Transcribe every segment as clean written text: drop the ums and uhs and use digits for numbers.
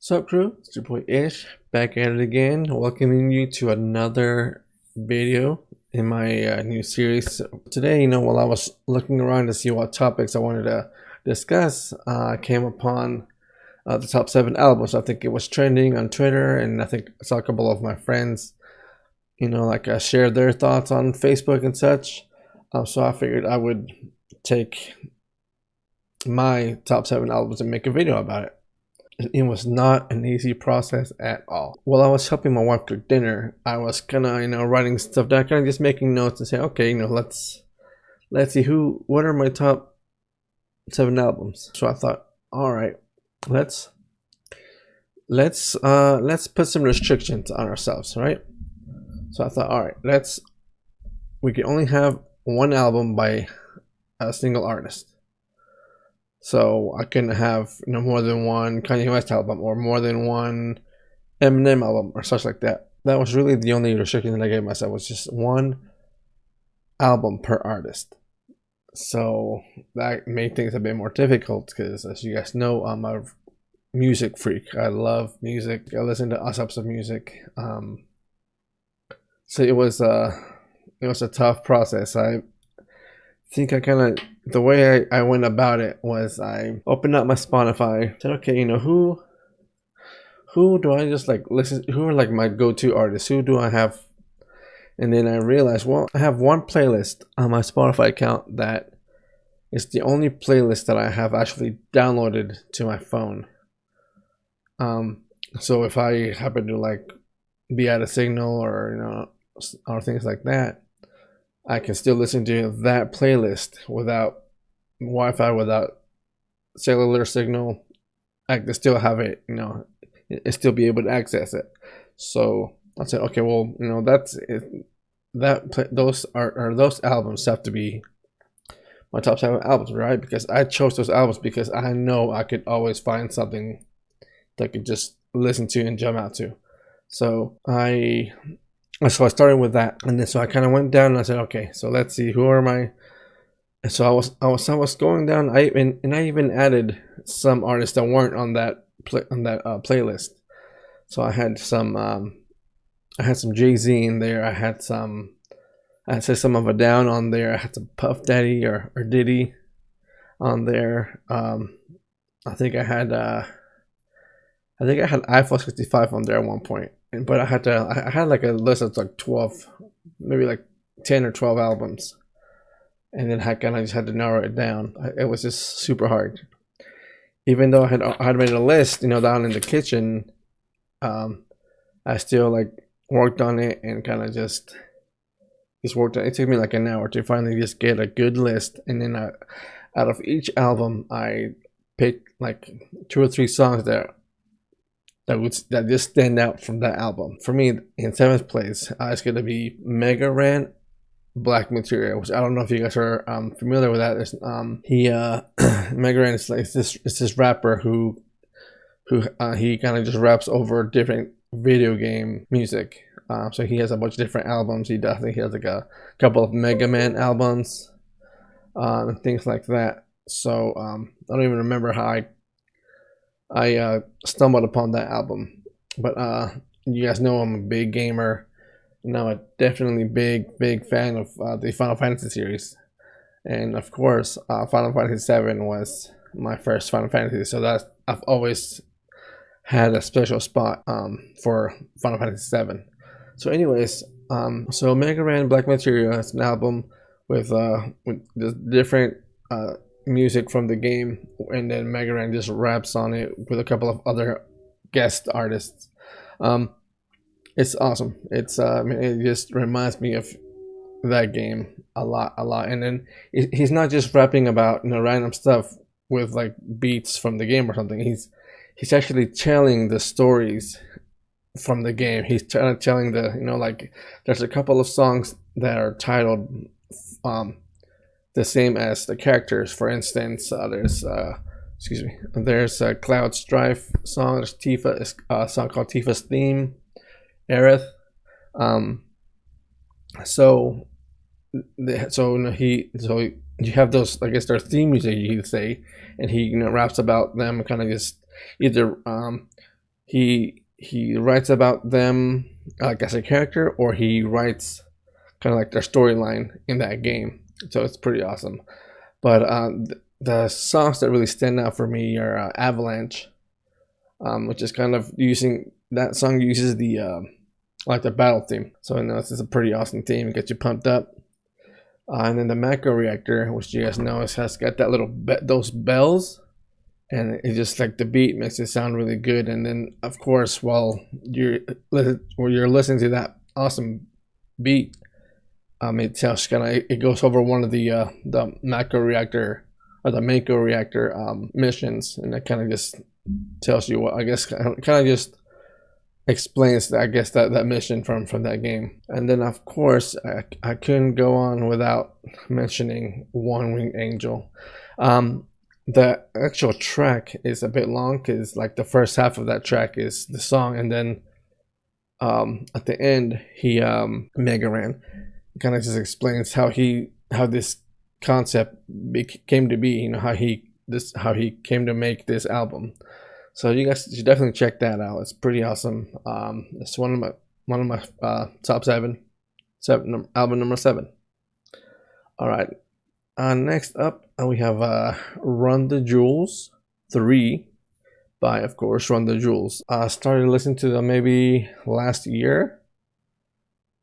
Sup crew, it's your boy Ish, back at it again, welcoming you to another video in my new series. Today, while I was looking around to see what topics I wanted to discuss, I came upon the top 7 albums. I think it was trending on Twitter, and I think I saw a couple of my friends, shared their thoughts on Facebook and such. So I figured I would take my top 7 albums and make a video about it. It was not an easy process at all. While I was helping my wife cook dinner, I was kind of, writing stuff down, kind of just making notes and saying, okay, let's see what are my top 7 albums. So I thought, all right, let's put some restrictions on ourselves, right? So I thought, all right, we can only have one album by a single artist. So I couldn't have more than one Kanye West album or more than one Eminem album or such like that. That was really the only restriction that I gave myself, was just one album per artist. So that made things a bit more difficult because, as you guys know, I'm a music freak. I love music. I listen to all types of music. So it was a tough process. I think the way I went about it was I opened up my Spotify, said, okay, who do I just listen, who are my go-to artists, who do I have? And then I realized, well, I have one playlist on my Spotify account that is the only playlist that I have actually downloaded to my phone. So if I happen to be out of signal or or things like that, I can still listen to that playlist without Wi-Fi, without cellular signal. I can still have it, and still be able to access it. So I said, okay, well, that's it. Those albums have to be my top 7 albums, right? Because I chose those albums because I know I could always find something that I could just listen to and jump out to. So I started with that, and then so I kind of went down and I said, okay, so let's see, who are my. And so I was going down. I even added some artists that weren't on that playlist. So I had some Jay-Z in there. I had some of a Down on there. I had some Puff Daddy or Diddy on there. I think I had iPhone 65 on there at one point. But I had a list of 12, maybe 10 or 12 albums, and then I just had to narrow it down. It was just super hard. Even though I had made a list, down in the kitchen, I still worked on it and kind of just worked on it. It took me an hour to finally just get a good list, and then out of each album, I picked 2 or 3 songs that just stand out from that album. For me, in 7th place, it's going to be Mega Ran Black Materia, which I don't know if you guys are familiar with that. Mega Ran is this rapper who he kind of just raps over different video game music. So he has a bunch of different albums. I think he has a couple of Mega Man albums and things like that. So I don't even remember how I stumbled upon that album, but you guys know I'm a big gamer, and I'm a definitely big fan of the Final Fantasy series, and of course, Final Fantasy VII was my first Final Fantasy, so I've always had a special spot for Final Fantasy VII. So, anyways, so Mega Man Black Materia is an album with the different music from the game, and then Mega Ran just raps on it with a couple of other guest artists. It's awesome. It just reminds me of that game a lot. And then he's not just rapping about random stuff with beats from the game or something. He's actually telling the stories from the game. He's telling there's a couple of songs that are titled the same as the characters. For instance, there's a Cloud Strife song. There's a song called Tifa's Theme, Aerith. So you have those, I guess, their theme music, you could say, and he raps about them, kind of just either he writes about them like as a character, or he writes kind of like their storyline in that game. So it's pretty awesome. But the songs that really stand out for me are Avalanche, which is kind of using that song uses the like the battle theme. So this is a pretty awesome theme. It gets you pumped up. And then the macro reactor, which you guys know has got that little those bells, and it just like the beat makes it sound really good. And then of course, while you're listening to that awesome beat, it goes over one of the macro reactor or the mako reactor missions, and it kind of just tells you what, I guess, kind of just explains that mission from that game. And then of course I couldn't go on without mentioning One Winged Angel. The actual track is a bit long because like the first half of that track is the song, and then at the end he Mega Ran kind of just explains how this concept came to be, how he came to make this album. So you guys should definitely check that out. It's pretty awesome. It's one of my top seven, album number 7. All right. Next up we have Run the Jewels 3 by, of course, Run the Jewels. I started listening to them maybe last year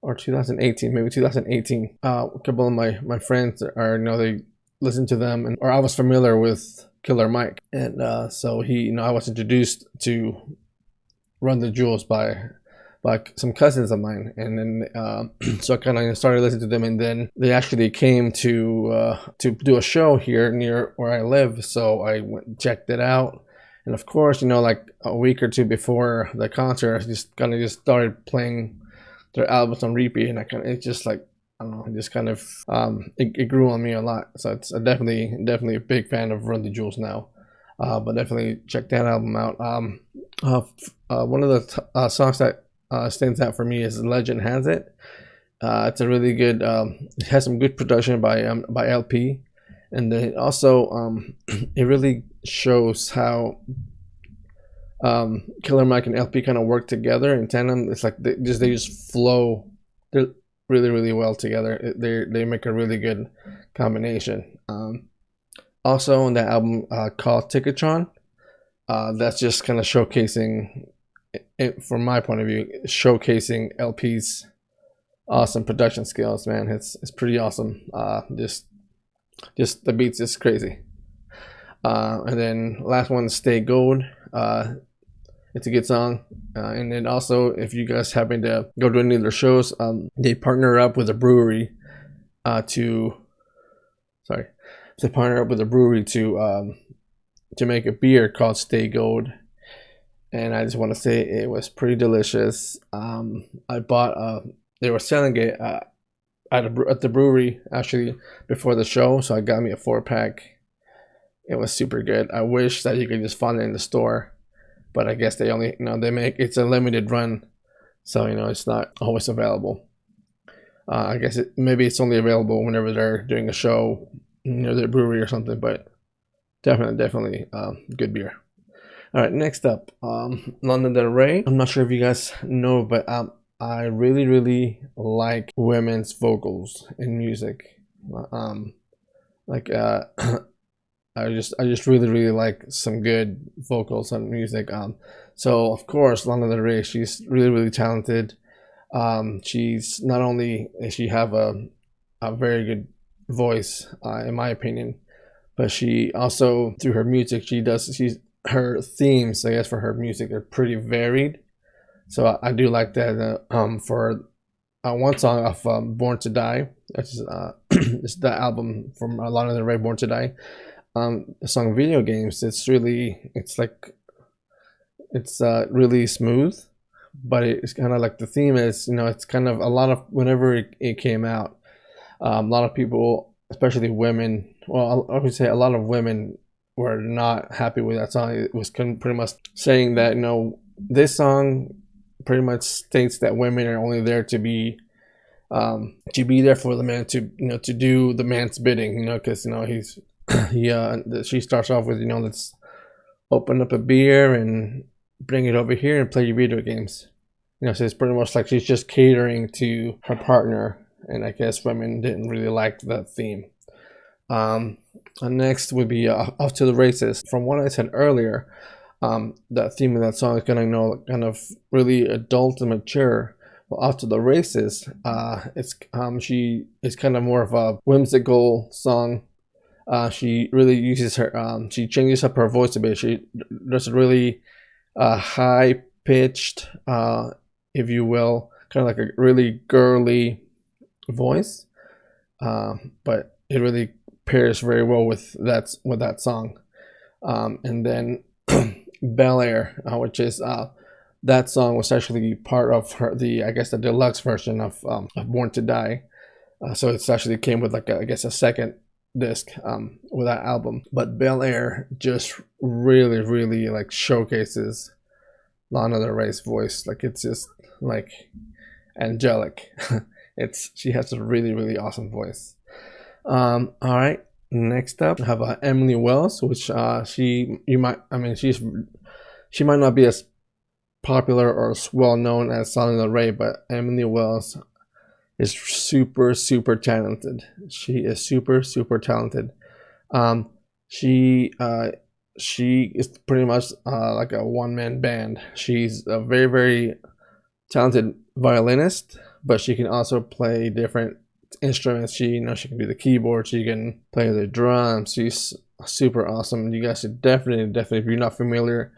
or 2018, maybe 2018. A couple of my friends they listen to them, or I was familiar with Killer Mike, and so I was introduced to Run the Jewels by some cousins of mine, and then so I kind of started listening to them, and then they actually came to do a show here near where I live, so I went and checked it out. And of course, like a week or two before the concert, I just started playing their albums on repeat, and it's just like, I don't know, it just kind of it grew on me a lot. So it's definitely a big fan of Run the Jewels now. But definitely check that album out. One of the songs that stands out for me is Legend Has It. It's a really good. It has some good production by LP, and then also it really shows how Killer Mike and LP kind of work together in tandem. It's like they just flow really well together. They make a really good combination. Also on that album called Ticketron, that's just kind of showcasing, from my point of view, showcasing LP's awesome production skills. Man, it's pretty awesome. Just the beats is crazy. And then last one, Stay Gold. It's a good song. And then also, if you guys happen to go to any of their shows, they partner up with a brewery to make a beer called Stay Gold. And I just want to say it was pretty delicious. I bought they were selling it at the brewery actually before the show, so I got me a 4-pack. It was super good. I wish that you could just find it in the store, but I guess they only, it's a limited run, so it's not always available. I guess maybe it's only available whenever they're doing a show near their brewery or something, but definitely good beer. All right, next up, Lana Del Rey. I'm not sure if you guys know, but I really like women's vocals in music. I just really like some good vocals on music. So of course, Lana Del Rey, she's really talented. She's not only does she have a very good voice, in my opinion, but she also, through her music, her themes, I guess, for her music are pretty varied. So I do like that. For one song of Born to Die, which is it's the album from Lana Del Rey, Born to Die. The song Video Games, it's really smooth, but it's kind of like the theme is, it's kind of a lot of, whenever it came out, a lot of people, especially women, well, I would say a lot of women were not happy with that song. It was pretty much saying that, this song pretty much states that women are only there to be there for the man, to do the man's bidding, because she starts off with, let's open up a beer and bring it over here and play your video games. So it's pretty much like she's just catering to her partner, and I guess women didn't really like that theme. Next would be Off to the Races. From what I said earlier, that theme of that song is gonna kind of really adult and mature. Well, Off to the Races, it's kind of more of a whimsical song. She really uses she changes up her voice a bit. She does a really high pitched, if you will, kind of like a really girly voice, but it really pairs very well with that song. And then Bel Air, which is that song was actually part of the deluxe version of Born to Die. So it's actually came with like a second disc with that album. But Bel Air just really, really like showcases Lana Del Rey's voice. Like it's just like angelic. She has a really, really awesome voice. All right. Next up, I have Emily Wells, which she might not be as popular or as well known as Lana Del Rey, but Emily Wells is super, super talented. She is super, super talented. She is pretty much like a one-man band. She's a very, very talented violinist, but she can also play different instruments. She can do the keyboard, she can play the drums. She's super awesome. You guys should definitely, if you're not familiar,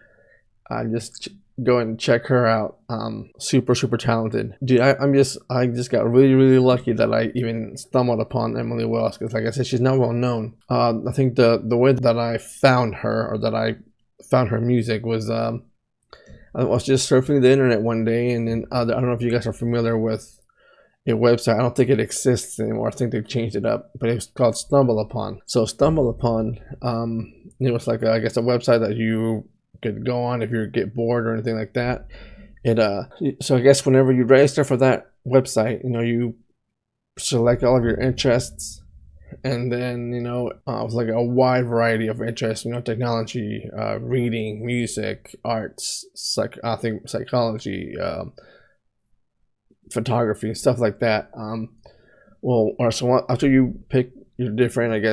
just go and check her out. Super, super talented. Dude, I just got really, really lucky that I even stumbled upon Emily Wells, because like I said, she's not well known. I think the way that I found her, or that I found her music, was I was just surfing the internet one day, and then I don't know if you guys are familiar with a website. I don't think it exists anymore. I think they've changed it up, but it's called Stumble Upon. So Stumble Upon, it was like a website that you could go on if you get bored or anything like that. So I guess whenever you register for that website, you select all of your interests, and then it's like a wide variety of interests. Technology, reading, music, arts, psychology, photography, stuff like that. So after you pick your different,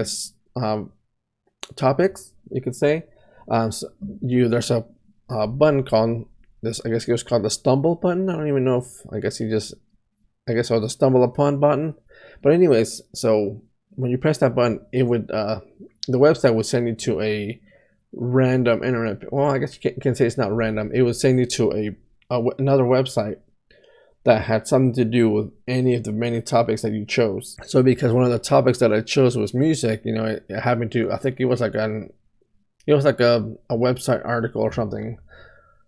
topics, you could say, there's a button called this. I guess it was called the Stumble button. I don't even know if it was the Stumble Upon button. But anyways, so when you press that button, it would the website would send you to a random internet. Well, I guess you can say it's not random. It would send you to another website that had something to do with any of the many topics that you chose. So because one of the topics that I chose was music, it happened to, I think it was like a website article or something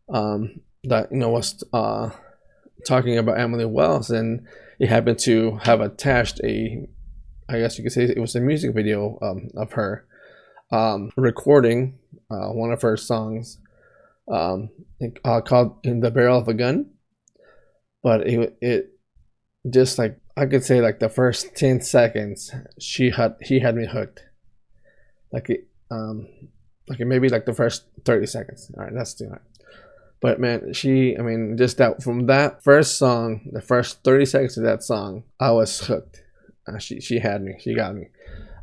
that was talking about Emily Wells, and it happened to have attached I guess you could say it was a music video of her recording one of her songs called "In the Barrel of a Gun." But it just, like, I could say, like, the first 10 seconds, he had me hooked. Maybe like the first 30 seconds. All right, that's too hard. But man, just that, from that first song, the first 30 seconds of that song, I was hooked. She had me. She got me.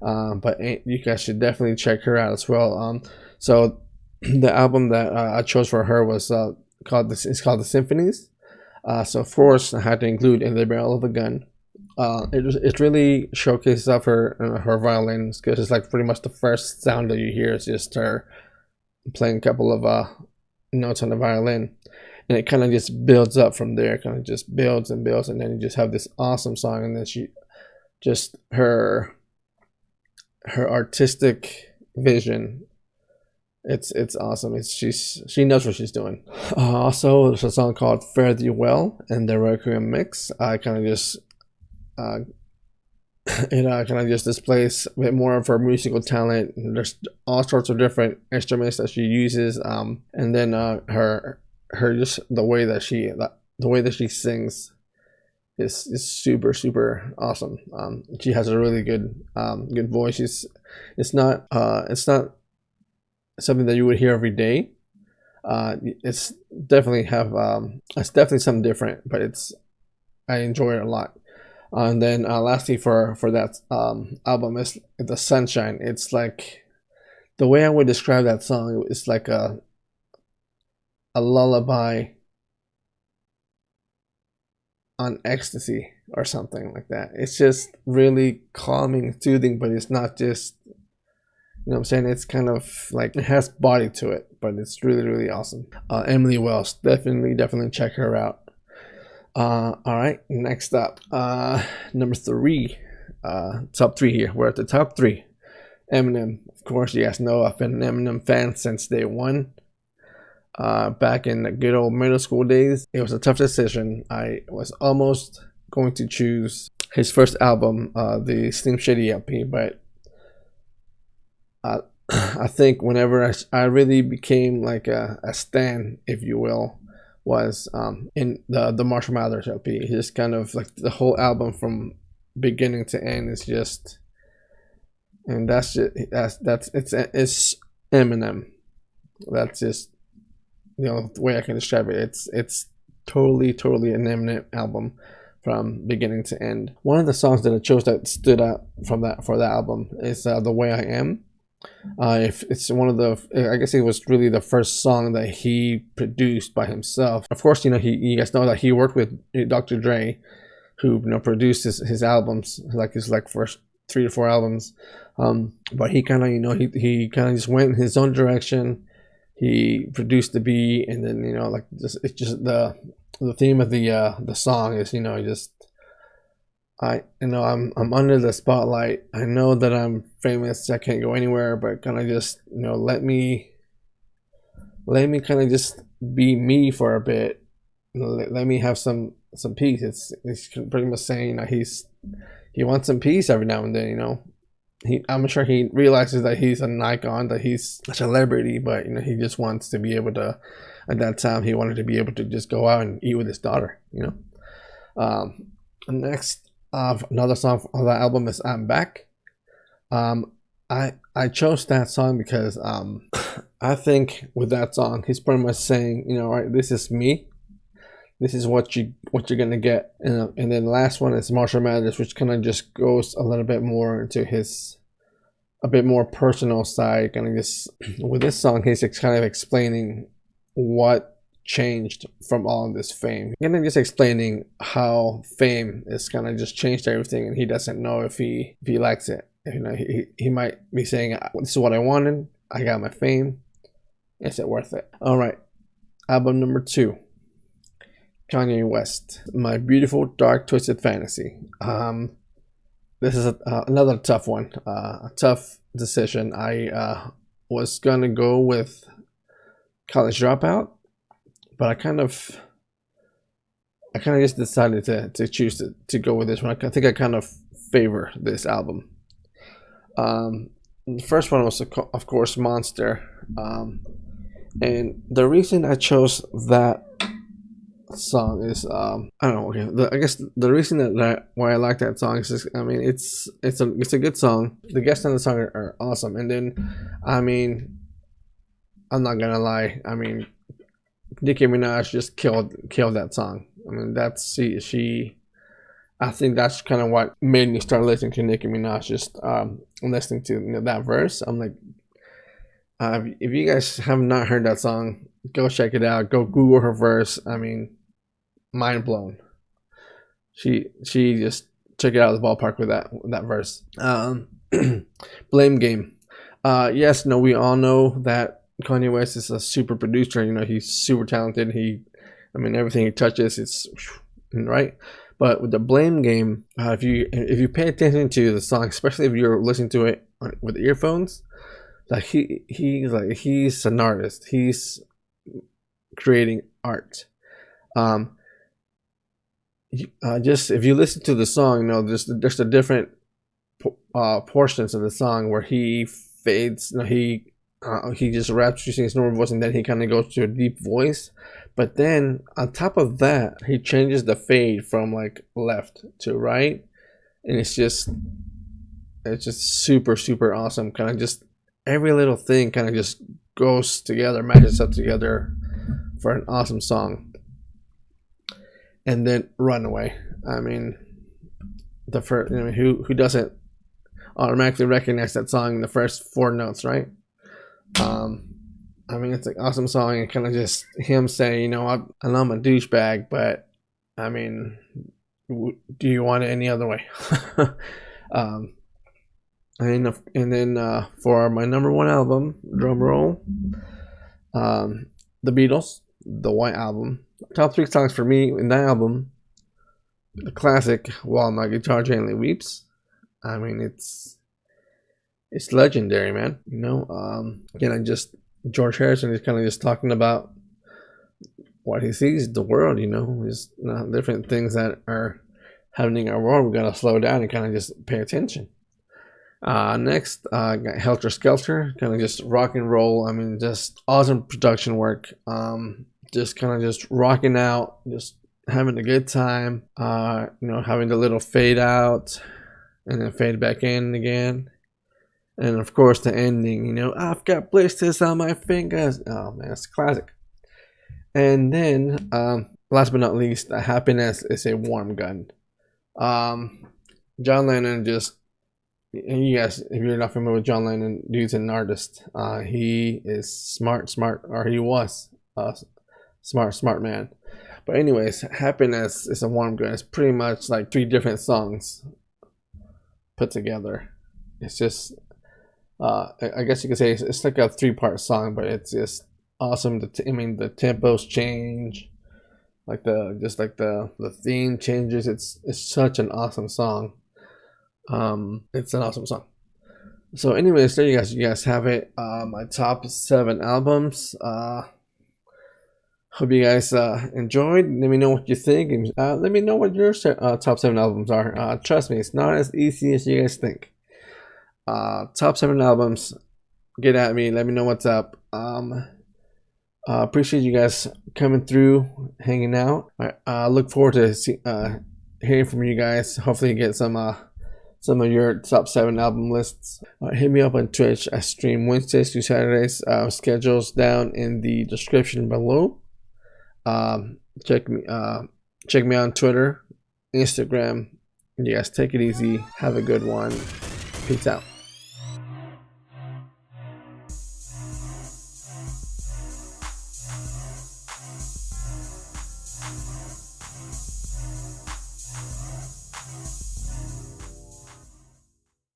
But you guys should definitely check her out as well. So the album that I chose for her was called the Symphonies. So of course I had to include "In the Barrel of a Gun." It really showcases off her violins, because it's like pretty much the first sound that you hear is just her playing a couple of notes on the violin, and it kind of just builds up from there. Kind of just builds and builds, and then you just have this awesome song, and then her artistic vision. It's awesome. She knows what she's doing. Also, there's a song called "Fare Thee Well" and the Requiem mix. I kind of just displays a bit more of her musical talent. There's all sorts of different instruments that she uses, and then her just the way that she sings is super, super awesome. She has a really good voice. It's not something that you would hear every day, It's definitely have it's definitely something different, but it's I enjoy it a lot. And then lastly for that album is the Sunshine. It's like the way I would describe that song is like a lullaby on ecstasy or something like that. It's just really calming, soothing, but it's not just, you know what I'm saying? It's kind of like it has body to it, but it's really, really awesome. Emily Wells, definitely check her out. All right, next up, number three, top three here. We're at the top three. Eminem, of course, you guys know I've been an Eminem fan since day one. Back in the good old middle school days, it was a tough decision. I was almost going to choose his first album, the Slim Shady LP, but I think whenever I really became like a stan, if you will, was in the Marshal Mathers LP. It's just kind of like the whole album from beginning to end is just, and that's just it's Eminem. That's just, you know, the way I can describe it. It's totally an Eminem album from beginning to end. One of the songs that I chose that stood out from that for that album is "The Way I Am." If it's one of the, I guess it was really the first song that he produced by himself. Of course, you know, you guys know that he worked with Dr. Dre, who, you know, produced his albums, like his like first 3 to 4 albums. But he kind of, you know, he kind of just went in his own direction. He produced the beat, and then, you know, like just it's just the theme of the song is, you know, just I'm under the spotlight. I know that I'm famous. I can't go anywhere, but kind of just, you know, let me kind of just be me for a bit. You know, let me have some peace. It's pretty much saying, you know, he wants some peace every now and then. You know, I'm sure he realizes that he's an icon, that he's a celebrity, but, you know, he just wants to be able to. At that time, he wanted to be able to just go out and eat with his daughter. You know, next. Another song on that album is "I'm Back." I chose that song because I think with that song he's pretty much saying, you know, all right, this is me. This is what you're gonna get. And then the last one is "Marshal Mathers," which kind of just goes a little bit more into his a bit more personal side. Kind of just with this song, he's kind of explaining what changed from all this fame, and then just explaining how fame is kind of just changed everything, and he doesn't know if he likes it. You know, he might be saying, this is what I wanted, I got my fame, is it worth it? All right, album number 2, Kanye West, "My Beautiful Dark Twisted Fantasy." This is another tough one, a tough decision. I was gonna go with College Dropout, but I kind of just decided to choose to go with this one. I think I kind of favor this album. The first one was, of course, Monster. And the reason I chose that song is, I don't know. Okay, I guess the reason that why I like that song is just, I mean, it's a good song. The guests on the song are awesome. And then, I mean, I'm not gonna lie. I mean, Nicki Minaj just killed that song. I mean, that's she. I think that's kind of what made me start listening to Nicki Minaj. Just listening to, you know, that verse. I'm like, if you guys have not heard that song, go check it out. Go Google her verse. I mean, mind blown. She just took it out of the ballpark with that verse. Blame Game. Yes, no, we all know that Kanye West is a super producer. You know, he's super talented. I mean, everything he touches, it's right. But with the Blame Game, if you pay attention to the song, especially if you're listening to it with earphones, like he's an artist. He's creating art. Just if you listen to the song, you know, there's the different portions of the song where he fades. You know, he just raps using his normal voice, and then he kind of goes to a deep voice. But then on top of that, he changes the fade from like left to right, and it's just super awesome. Kind of just every little thing kind of just goes together, matches up together for an awesome song. And then Runaway. I mean, the first, who doesn't automatically recognize that song in the first 4 notes, right? I mean, it's an awesome song, and kind of just him saying, I know I'm a douchebag, but I mean, do you want it any other way? And then for my number 1 album, drum roll, the Beatles, the White Album. Top 3 songs for me in that album: the classic "While My Guitar Gently Weeps." I mean, it's legendary, man. Again, George Harrison is kind of just talking about what he sees the world. Just different things that are happening in our world. We gotta slow down and kind of just pay attention. Next, got Helter Skelter, kind of just rock and roll. I mean, just awesome production work. Just kind of just rocking out, just having a good time. Having the little fade out and then fade back in again. And of course the ending, I've got blisters on my fingers. Oh man, it's classic. And then, last but not least, Happiness is a Warm Gun. John Lennon you guys, if you're not familiar with John Lennon, dude's an artist. He is smart, or he was a smart man. But anyways, Happiness is a Warm Gun. It's pretty much like 3 different songs put together. It's just, I guess you could say it's like a 3-part song, but it's just awesome. The tempos change, like the theme changes. It's such an awesome song. It's an awesome song. So anyways, there you guys have it. My top 7 albums. Hope you guys enjoyed. Let me know what you think, and let me know what your top 7 albums are. Trust me, it's not as easy as you guys think. Top 7 albums. Get at me. Let me know what's up. Appreciate you guys coming through, hanging out. Look forward to hearing from you guys. Hopefully, you get some of your top 7 album lists. Hit me up on Twitch. I stream Wednesdays through Saturdays. Schedules down in the description below. Check me on Twitter, Instagram. You guys take it easy. Have a good one. Peace out.